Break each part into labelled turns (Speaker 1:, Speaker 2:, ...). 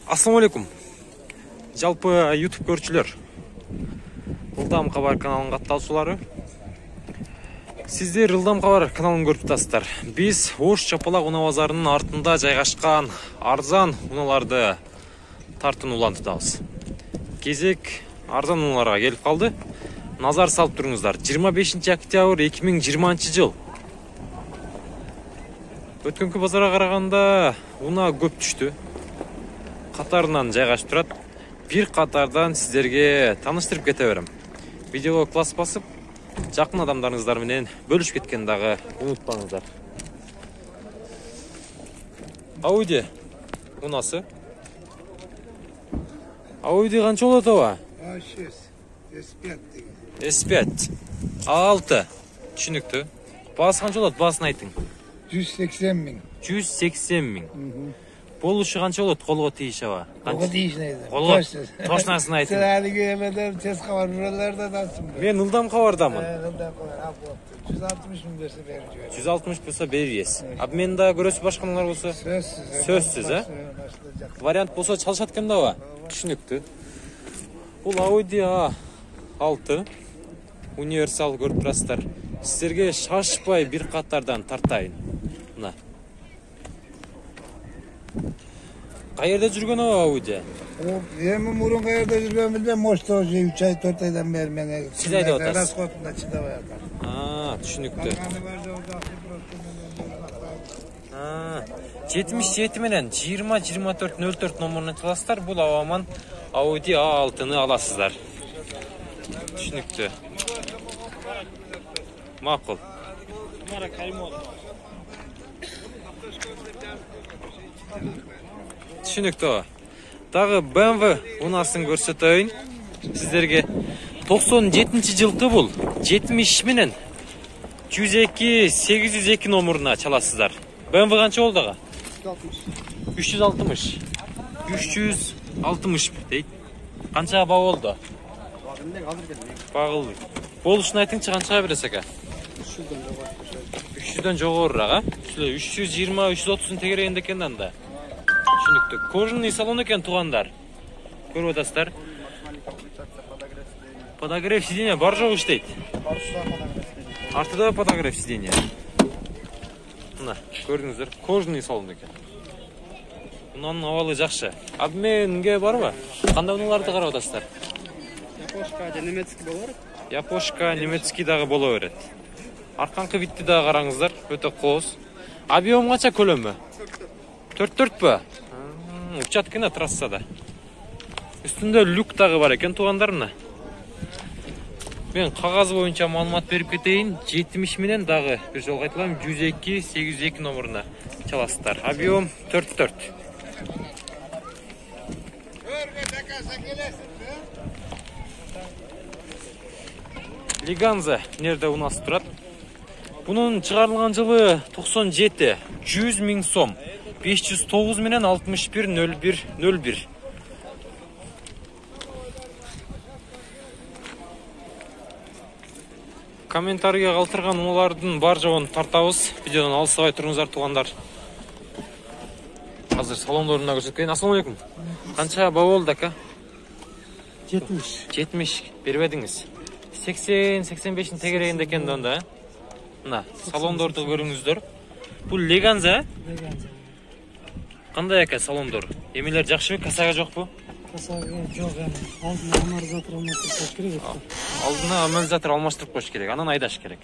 Speaker 1: Ассалаумалейкум. Жалпы YouTube көрчүлөр. Ылдам Кабар каналынын катталуучулары. Сиздер Ылдам Кабар каналын көрүп атасыздар. Биз Ош Чапалак унаа базарынын артында жайгашкан арзан унааларды тартууну улантабыз. Кезек арзан унааларга келип калды. Назар салып туруңуздар. 25 октябрь 2020 жыл. Өткөнкү базарга караганда унаа көп түштү. Катарынан жайгашып турат. Бир катардан сиздерге тааныштырып кете берем. Видеого класс басып, жакын адамдарыңыздар менен бөлүшүп кеткен дагы унутпаңыздар. Audi унасы. Audi канча болот аба?
Speaker 2: S5 деген.
Speaker 1: S5. A6. Түшүнүктүү. Баасы канча болот? Баасын айтың.
Speaker 2: 180 миң.
Speaker 1: 180 миң. Болушу канча болот? Колго тийиш аба?
Speaker 2: Колго тийиш нейди?
Speaker 1: Колго тошнасын айтың.
Speaker 2: Сен алиги эмеден тез кабар уралардан алсың.
Speaker 1: Мен Ылдам Кабардамын.
Speaker 2: Ылдам кабар. 160 миң берсе берип.
Speaker 1: 160 болса беребиз. Мен да көрөсүз башкалар болсо? Сөзсүз, а? Вариант болсо чалышат экен да аба? Түшүнүктүү. Бул Audi A6 универсал көрүп турасыздар. Сиздерге шашпай бир катардан тартайын. Мына. Каерде жүргөн аба Audi?
Speaker 2: Эми мурун каерде жүргөн билбейм, Ошто 3 ай 4 айдан бери мен.
Speaker 1: Сиз айтып атасыз.
Speaker 2: Расходунда чыдабай атам.
Speaker 1: Түшүнүктүү. 77 менен 20-24-04 номуруна чаласыздар. Бул абаман Audi A6-ны аласыздар. Түшүнүктүү. Макул. Түшүнүктүү. Дагы BMW унасын көрсөтөйүн сиздерге. 97 жылкы бул. 70 менен 102-802 номуруна чаласыздар. BMW канча болду ага? 360. 360 дейт. Канча баа болду? Багылды. Болушун айтыңчы, канчага бересиз ака? 300дөн жогору ага. 320-330 тегерегинде экен анда. Түшүнүктүү. Кожаный салон экен туугандар. Көрүп атасыздар. Подогрев сиденья бар жок иштейт. Артыда подогрев сиденья. Мына, көрдүңүздөр, кожаный салон экен. Унанын абалы жакшы. Обменге барбы? Кандай унааларды карап атасыздар?
Speaker 3: Япошка же немецкий болор?
Speaker 1: Япошка, немецкий дагы боло берет. Арканкы битти дагы караңыздар, өтө кооз. Объем канча көлөмү? 4-4пү? Учат экен трассада. Үстүндө люк дагы бар экен туугандар мына. Мен кагаз боюнча маалымат берип кетейин. 70 менен дагы бир жолу кайталам 102-802 номуруна чаласыздар. Объем 4-4. Лиганза нерде унасы турат. Бунун чыгарылган жылы 97, 100 миң сом. 509 менен 61-01-01. Комментарийге калтырган унаалардын бар жогун тартабыз. Видеодон алыстабай туруңуздар туугандар. Азыр салондоруна көрсөткөн. Ассалаумалейкум. Канча баа болду ака? 70 бербедиңиз. 80-85 тегерегинде экен да анда. Мына, салондорду көрүңүздөр. Бул Лиганза?
Speaker 3: Лиганза.
Speaker 1: Кандай ака салондор? Эмелер жакшыбы, касага жокпу?
Speaker 3: Касага жок эми. Алдына амортизатор алмаштырып коюш керек.
Speaker 1: Алдына амортизатор алмаштырып коюш керек, анан айдаш керек.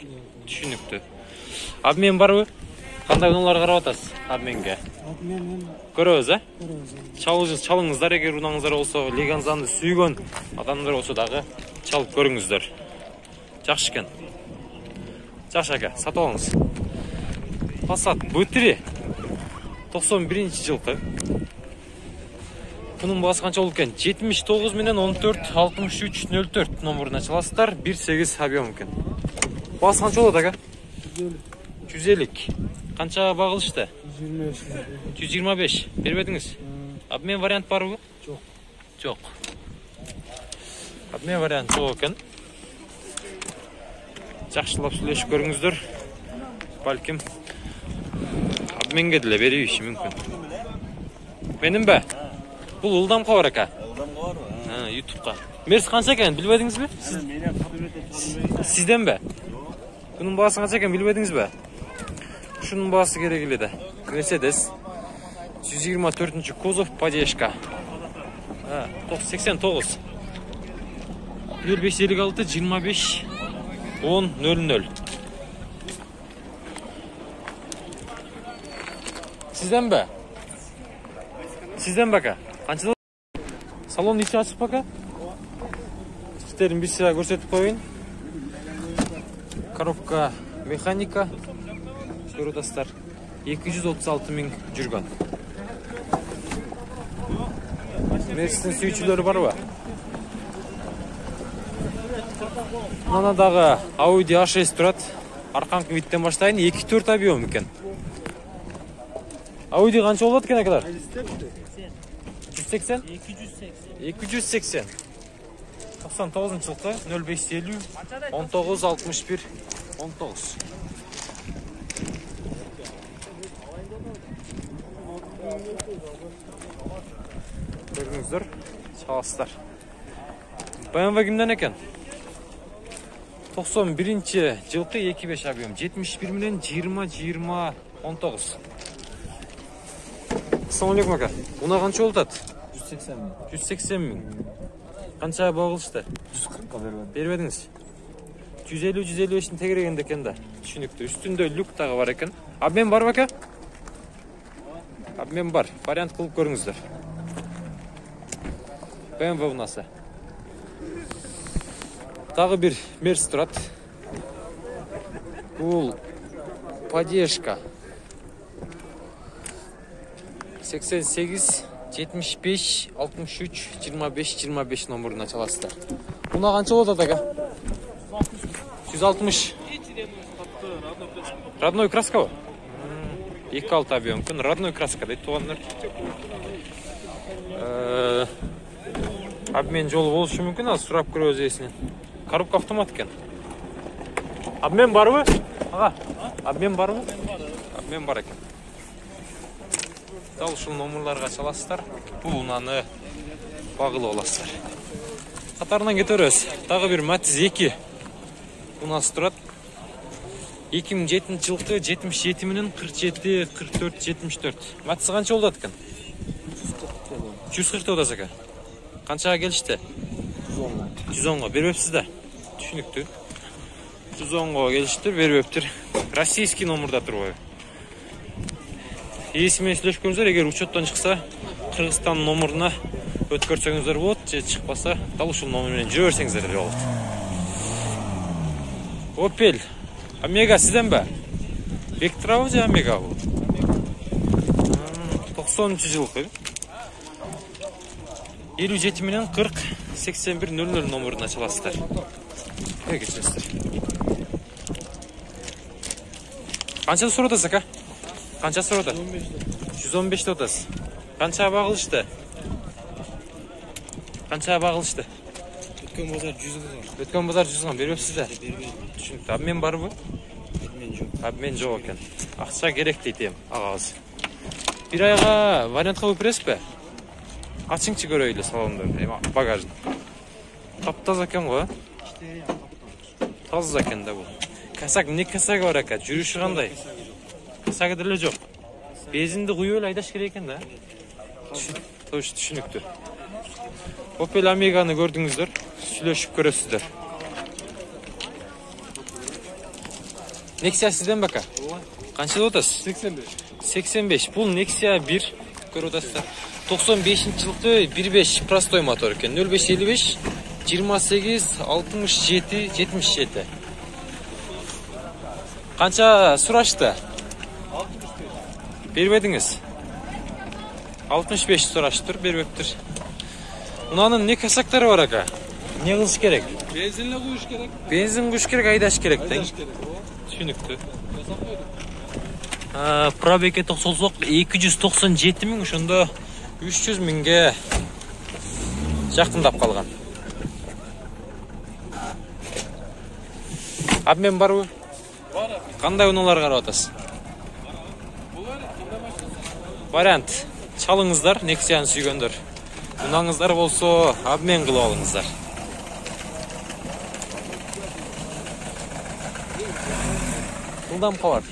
Speaker 1: Түшүнүктүү. Обмен барбы? Кандай унаалар карап атасыз? Обменге.
Speaker 3: Обмен
Speaker 1: Көрөбүз, а?
Speaker 3: көрөбүз.
Speaker 1: Чалыңыздар, эгер унаңыздар болсо, Лиганзаны сүйгөн адамдар болсо дагы чалып көрүңүздөр. Жакшы экен. Жакшы ака, сатып алыңыз. Passat B3 91 жылкы. Bunun baası kança oldu eкен? 79 менен 14-63-04 номуруна чаласыздар. 1.8 объем экен. Baası kança болот ака? 150. Канча багылышты? 125. Бербедиңиз? Обмен вариант барбы?
Speaker 3: Жок.
Speaker 1: Жок. Обмен вариант жок экен. Жакшылап сүйлөшүп көрүңүздөр. Балким обменге деле бериши мүмкүн. Менин бе? Бул ылдамга бар ака.
Speaker 4: Ылдамга барбы?
Speaker 1: YouTube'га. Мерс канча экен, билбедиңизби? Сизден бе? Bunun bağısı kaç eken bilmediniz be? Şunun bağısı gerekli de. Mercedes 124. Kuzov Поддержка. 89. 0556 25 10 00. Sizden be? Sizden baka. Kançıda salon içi açık baka. İşlerin bir sıra görsetip koyun. Коробка механика. Көрдіңіздер. 236 000 жүрген. Мерстің сүйчілері бар ба? Мынадағы Audi A6 тұрады. Арқаңқы биттен баштайын 2-4 объем екен. Audi қанша болады екен акалар? 180? 280. 99 жылқы 0550 19 61 19. Көрдіңіздер, çalasılar. BMW kimden eken? 91 жылқы 25 объем 71 менен 20 19. Assalamualaikum aka. Buna qancha oltadi?
Speaker 4: 180 ming.
Speaker 1: 180 ming. Qancha bağılıştı?
Speaker 4: 140'a berdim.
Speaker 1: Bermediniz. 150-155'in tegregende eкен da. Tushunukli. Üstünde luk tağı var ekan. Обмен бар aka? Обмен бар. Variant qilib ko'ringizlar. BMW bunası. Tağı bir Mercedes turadi. Bu Поддержка. 88 75 63 25 25 номерine çalasılar. Buna qancha oladi aka? 160. Родной краска var. 2.6 объем. Родной краска deydi туғандар. Обмен жолы болушу мүмкін, ал сұрап көрөбүз ээсинен. Коробка автомат екен. Обмен барбы? Аға, обмен барбы? Обмен бар екен. Дал ушул номерларга çalасыздар. Бул унаны багылып аласыздар. Катарынан кетебиз. Дагы бир Matiz 2 унасы турат. 2007 жылкы 77 менен 47 44 74. Matiz канча болот экен? 140 болот экен. Канчага келишти? 110го бербепсиз да. Түшүнүктүү. 110го келиштир, бербептир. Российский номерда турбайбы? Есімен сөйлешкөнүздөр, эгер учеттон чыкса, Кыргызстан номеруна өткөрсөңүздөр болот, же чыкпаса, дал ушул номер менен жүрө берсеңиздер болот. Opel Omega сизден бе? Vectra же Omega бул? 90-жылкы. 57 менен 40 81 00 номеруна çalасыздар. Кечесиздер. Канча суротасыз ака? Канча суротат? 115 отасыз. Канча багылышты? Канча багылышты?
Speaker 4: Өткөн базар 100 га.
Speaker 1: Өткөн базар 100 га бербепсиз да? Түшүнүктүү. Обмен барбы?
Speaker 4: Обмен жок.
Speaker 1: Обмен жок экен. Акча керек дейт эм агабыз. Бир айга вариантка коюп бересизби? Ачыңчы көрөйлү салондор, багажын. Таптаза экен го. Таза экен да бул. Касак не касак бар ака, жүрүшү кандай? Касак деле жок. Бензинди куюп эле айдаш керек экен да. Түшүнүктүү. Opel Omega'ны көрдүңүздөр, сүйлөшүп көрөсүздөр. Nexia сизден бака? Канча деп атасыз?
Speaker 4: 85.
Speaker 1: 85. Бул Nexia 1 көрүп атасыздар. 95-жылкы 1.5 простой мотор экен. 0555 28 67 77. Канча сурашты? 65. Бербедиңиз? 65 сураштыр, бербептир. Мунанын не касактары бар ака? Не кылыш керек?
Speaker 4: Бензинle куюш керек.
Speaker 1: Бензин куюш керек, айдаш керек да. Түшүнүктүү. Пробеги 297 миң, ошондо 300 миңге жакындап калган. Обмен барбы?
Speaker 4: Бар.
Speaker 1: Кандай унаалар карап атасыз? Вариант. Чалыңыздар, Nexia'ны сүйгөндөр. Unаңыздар болсо обмен кылып алыңыздар. Жылдам кабар.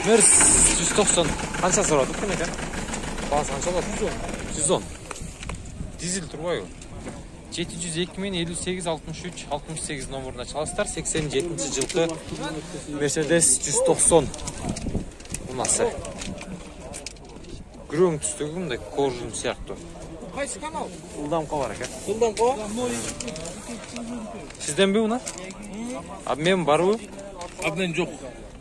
Speaker 1: Мерс 190 канча сурады экен экен? Баасы канча болот? 110. Дизель турбайбы? 702 мен 58-63-68 номеріне çalasыздар. 87 жылғы Mercedes 190 ұнасы. Грөң түстігі бұндай коржын сияқты.
Speaker 4: Қайсы канал?
Speaker 1: Жылдам қабар екен.
Speaker 4: Жылдам қо?
Speaker 1: Сізден бе ұна? Обмен бар бу?
Speaker 4: Обмен жоқ.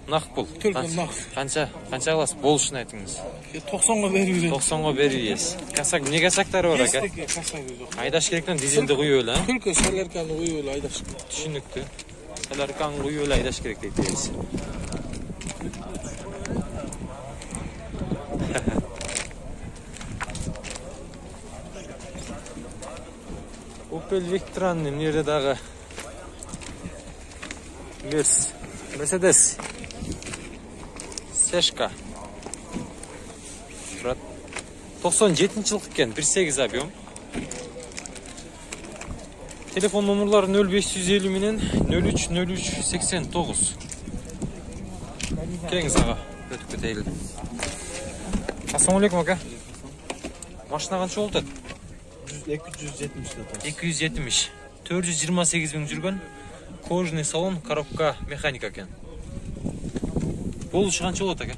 Speaker 1: Нақ бұл.
Speaker 4: Только нақ.
Speaker 1: Қанша аласыз? Болышын айтыңыз.
Speaker 4: 90-ға беріп еді.
Speaker 1: 90-ға берейіз. Касак, не касактары бар екен?
Speaker 4: Касак жоқ.
Speaker 1: Айдаш керектен дизелді құйы өлі,
Speaker 4: Только солярканы қойып өлі айдаш.
Speaker 1: Түшінікті. Солярканы құйы өлі айдаш керек дейдіңіз. Opel Vectra'nın nerede dağı? Mercedes. Seshka. 97 жылдық екен, 1.8 объем. Телефон номерлары 0550 менен 03-03-89. Келіңіз аға, өтіп кетейлі. Ассаламалейкум ака. Машина қанша болды?
Speaker 4: 270.
Speaker 1: 270. 428 мың жүрген. Кожный салон, коробка, механика екен. Болушы қанша болады ака?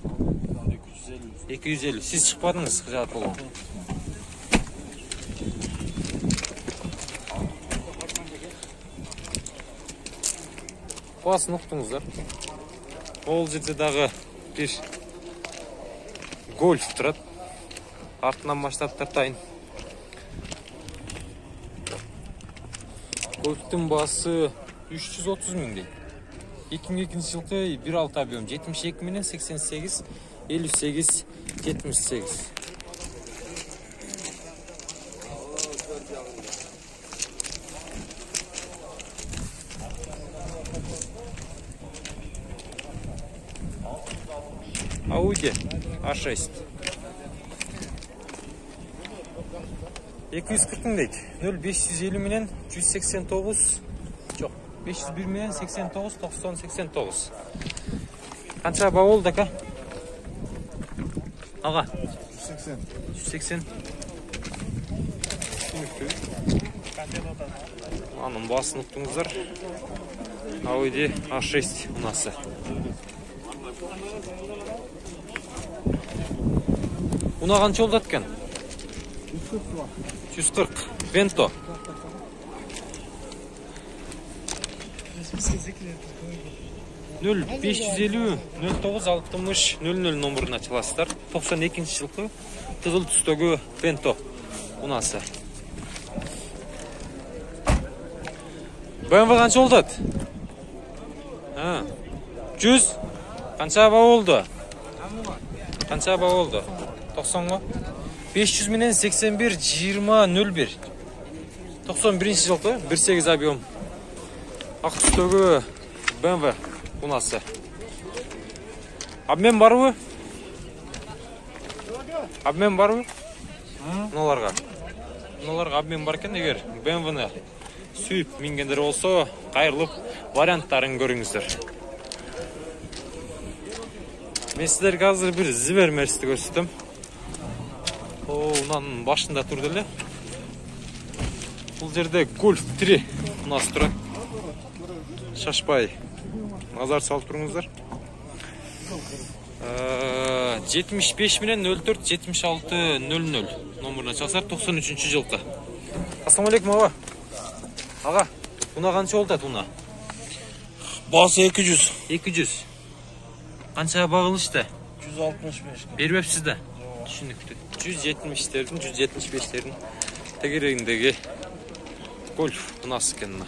Speaker 1: 250. Сіз шықпадыңыз қажат болуын. Басын ұқтыңыздар. Ол жерде дағы бір гольф тұрады. Артынан масштаб тартайын. Гольфтің басы 330 мың дейді. 2002 жылғы 1.6 объем 72 менен 88 58 78. Audi A6. 240 мың дейді. 0550 менен 189. Жоқ, 501 менен 89, 90, 89. Қанша ба болды ака? Аға? 180. Аның басын ұқтыңыздар. Audi A6 ұнасы. Ұна қанша олды аткен? 140. Vento. Нөл 550 0960 00 номеріне çalasыздар. 92 жылғы қызыл түстегі Vento ұнасы. BMW қанша олды? 100. Қанша ба олды? Қанша ба олды? 90 ға? 500 менен 81 20 01. 91 жылғы 1.8 объем. Ақ түстегі BMW ұнасы. Обмен бар бу? Обмен бар бу? Мыналарға. Мыналарға обмен бар екен, егер BMW-ны сүйіп мингендер болса, қайырлып варианттарын көріңіздер. Мен сіздерге қазір бір Zver Mercedes көрсеттім. Оның башында тұрды әлі. Бұл жерде Golf 3 ұнасы тұрады. Шашпай назар салып тұрыңыздар. 75 менен 04 76 00 номеріне çalасыздар. 93 жылғы. Ассаламалейкум аға. Аға, ұна қанша олды ұна?
Speaker 4: Басы 200.
Speaker 1: 200. Қанша бағылышты?
Speaker 4: 165.
Speaker 1: Бермепсізді? Түсінікті. 170-тердің, 175-тердің тегерегіндегі Golf ұнасы кеніне.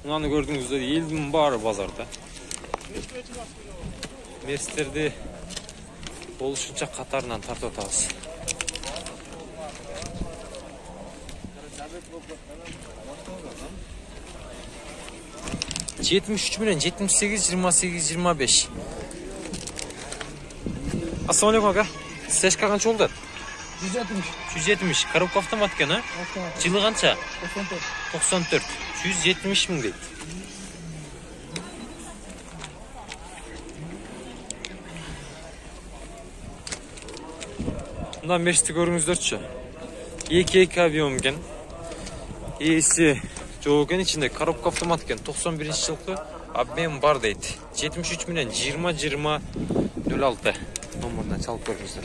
Speaker 1: Ұнаны көрдіңіздер, елдің бары базарда. Мерстерді болушынша қатарынан тартып атабыз. $73 менен 78 28 25. Assalamu alaikum aka. Seshka qancha oldu?
Speaker 3: 170.
Speaker 1: 170. Коробка автомат ekan ha? Jili qancha?
Speaker 3: 94.
Speaker 1: 94. 170 ming deydi. Bundan 5'ti görüңүздөрчү. 2 avion ekan. Esi жоқ ekan, içinde коробка автомат ekan. 91-жылкы обмен бар deydi. 73 менен 20 06 номерден çalıp көрүңүздөр.